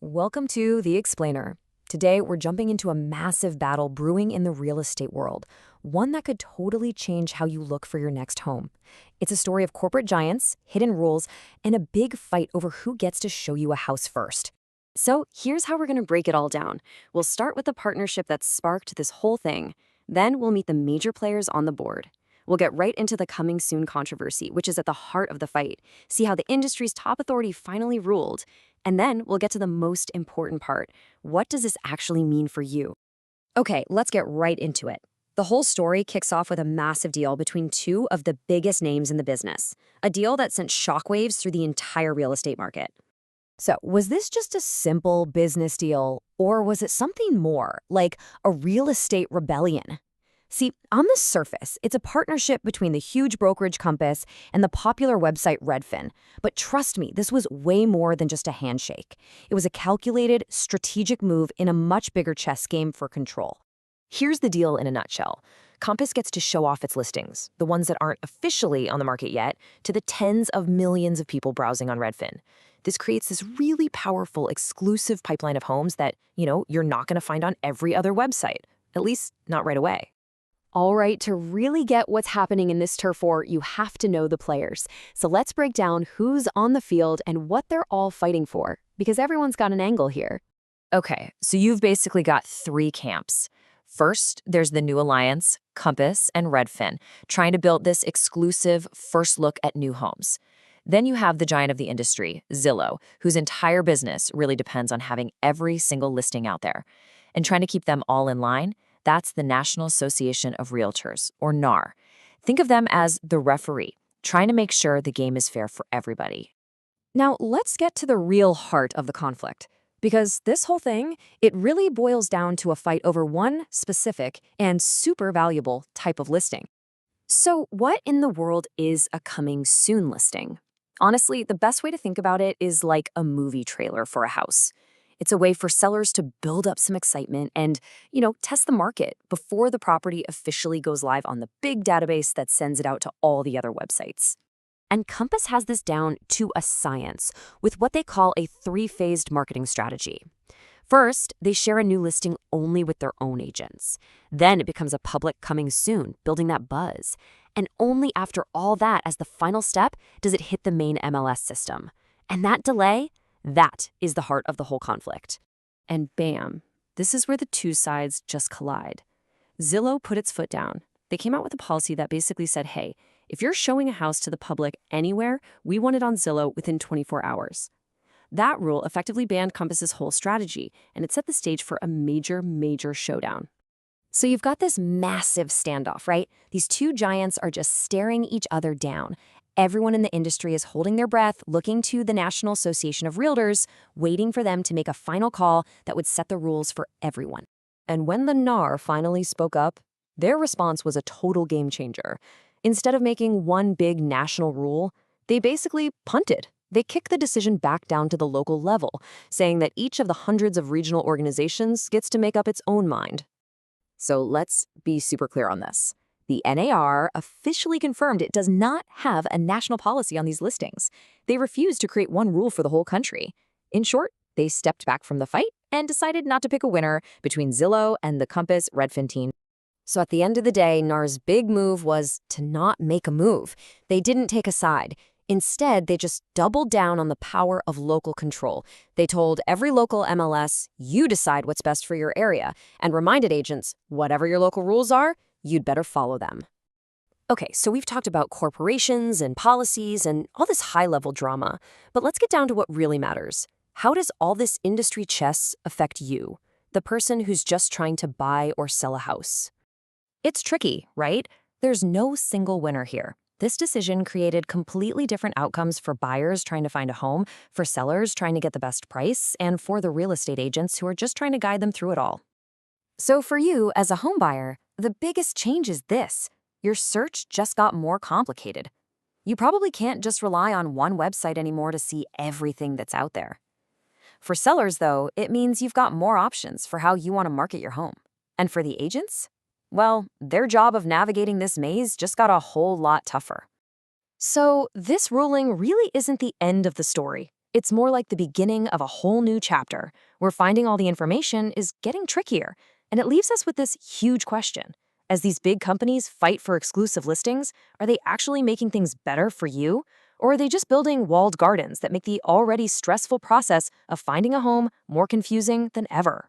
Welcome to The Explainer. Today, we're jumping into a massive battle brewing in the real estate world, one that could totally change how you look for your next home. It's a story of corporate giants, hidden rules, and a big fight over who gets to show you a house first. So, here's how we're going to break it all down. We'll start with the partnership that sparked this whole thing. Then, we'll meet the major players on the board. We'll get right into the coming soon controversy, which is at the heart of the fight. See how the industry's top authority finally ruled. And then we'll get to the most important part. What does this actually mean for you? Okay, let's get right into it. The whole story kicks off with a massive deal between two of the biggest names in the business, a deal that sent shockwaves through the entire real estate market. So, was this just a simple business deal, or was it something more, like a real estate rebellion? See, on the surface, it's a partnership between the huge brokerage Compass and the popular website Redfin. But trust me, this was way more than just a handshake. It was a calculated, strategic move in a much bigger chess game for control. Here's the deal in a nutshell. Compass gets to show off its listings, the ones that aren't officially on the market yet, to the tens of millions of people browsing on Redfin. This creates this really powerful, exclusive pipeline of homes that, you're not going to find on every other website, at least not right away. All right, to really get what's happening in this turf war, you have to know the players. So let's break down who's on the field and what they're all fighting for, because everyone's got an angle here. Okay, so you've basically got three camps. First, there's the new alliance, Compass and Redfin, trying to build this exclusive first look at new homes. Then you have the giant of the industry, Zillow, whose entire business really depends on having every single listing out there. And trying to keep them all in line, that's the National Association of Realtors, or NAR. Think of them as the referee, trying to make sure the game is fair for everybody. Now, let's get to the real heart of the conflict. Because this whole thing, it really boils down to a fight over one specific and super valuable type of listing. So, what in the world is a coming soon listing? Honestly, the best way to think about it is like a movie trailer for a house. It's a way for sellers to build up some excitement and, test the market before the property officially goes live on the big database that sends it out to all the other websites. And Compass has this down to a science with what they call a three-phased marketing strategy. First, they share a new listing only with their own agents. Then it becomes a public coming soon, building that buzz. And only after all that, as the final step, does it hit the main MLS system. And that delay, that is the heart of the whole conflict. And bam, this is where the two sides just collide. Zillow put its foot down. They came out with a policy that basically said, hey, if you're showing a house to the public anywhere, we want it on Zillow within 24 hours. That rule effectively banned Compass's whole strategy, and it set the stage for a major showdown. So you've got this massive standoff, right? These two giants are just staring each other down. Everyone in the industry is holding their breath, looking to the National Association of Realtors, waiting for them to make a final call that would set the rules for everyone. And when the NAR finally spoke up, their response was a total game changer. Instead of making one big national rule, they basically punted. They kicked the decision back down to the local level, saying that each of the hundreds of regional organizations gets to make up its own mind. So let's be super clear on this. The NAR officially confirmed it does not have a national policy on these listings. They refused to create one rule for the whole country. In short, they stepped back from the fight and decided not to pick a winner between Zillow and the Compass Redfin team. So at the end of the day, NAR's big move was to not make a move. They didn't take a side. Instead, they just doubled down on the power of local control. They told every local MLS, you decide what's best for your area, and reminded agents, whatever your local rules are, you'd better follow them. Okay, so we've talked about corporations and policies and all this high-level drama, but let's get down to what really matters. How does all this industry chess affect you, the person who's just trying to buy or sell a house? It's tricky, right? There's no single winner here. This decision created completely different outcomes for buyers trying to find a home, for sellers trying to get the best price, and for the real estate agents who are just trying to guide them through it all. So for you, as a home buyer, the biggest change is this. Your search just got more complicated. You probably can't just rely on one website anymore to see everything that's out there. For sellers, though, it means you've got more options for how you want to market your home. And for the agents? Well, their job of navigating this maze just got a whole lot tougher. So this ruling really isn't the end of the story. It's more like the beginning of a whole new chapter, where finding all the information is getting trickier, and it leaves us with this huge question. As these big companies fight for exclusive listings, are they actually making things better for you? Or are they just building walled gardens that make the already stressful process of finding a home more confusing than ever?